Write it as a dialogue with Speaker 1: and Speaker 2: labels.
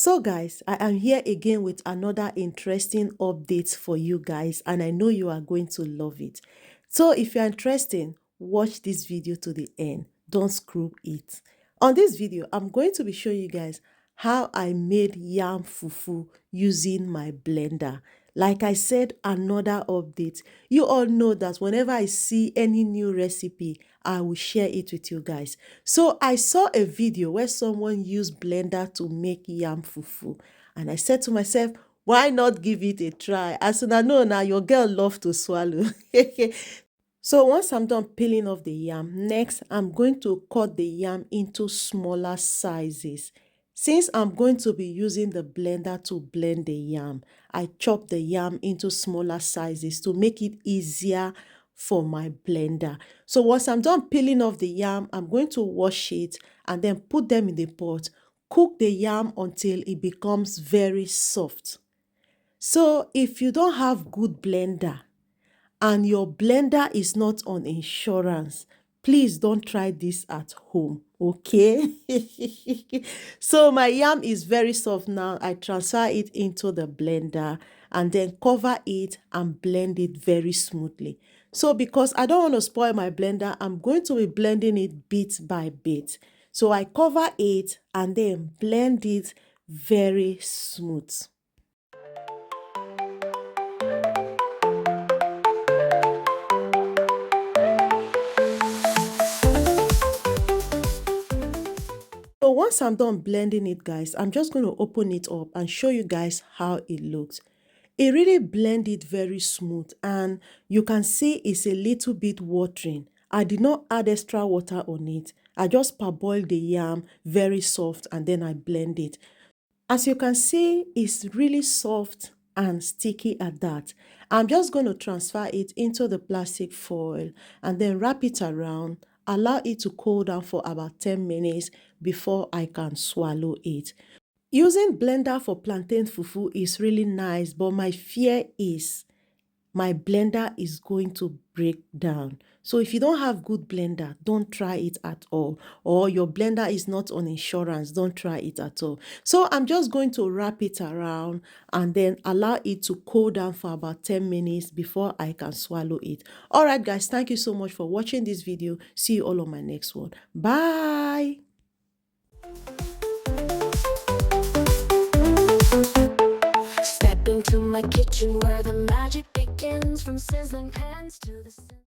Speaker 1: So guys, I am here again with another interesting update for you guys, and I know you are going to love it. So if you're interested, watch this video to the end. Don't screw it. On this video, I'm going to be showing you guys how I made yam fufu using my blender. Like I said, another update. You all know that whenever I see any new recipe, I will share it with you guys. So I saw a video where someone used blender to make yam fufu. And I said to myself, why not give it a try? As I know now, your girl love to swallow. So once I'm done peeling off the yam, next I'm going to cut the yam into smaller sizes. Since I'm going to be using the blender to blend the yam, I chop the yam into smaller sizes to make it easier for my blender. So once I'm done peeling off the yam, I'm going to wash it and then put them in the pot. Cook the yam until it becomes very soft. So if you don't have good blender, and your blender is not on insurance, please don't try this at home, okay? So my yam is very soft now. I transfer it into the blender and then cover it and blend it very smoothly. So because I don't want to spoil my blender, I'm going to be blending it bit by bit. So I cover it and then blend it very smooth. So once I'm done blending it, guys, I'm just going to open it up and show you guys how it looks. It really blended very smooth, and you can see it's a little bit watering. I did not add extra water on it. I just parboiled the yam very soft and then I blend it. As you can see, it's really soft and sticky at that. I'm just going to transfer it into the plastic foil and then wrap it around, allow it to cool down for about 10 minutes before I can swallow it. Using blender for plantain fufu is really nice, but my fear is my blender is going to break down. So if you don't have good blender, don't try it at all. Or your blender is not on insurance, don't try it at all. So I'm just going to wrap it around and then allow it to cool down for about 10 minutes before I can swallow it. All right, guys, thank you so much for watching this video. See you all on my next one. Bye.
Speaker 2: Step into my kitchen where the magic begins, from sizzling pans to the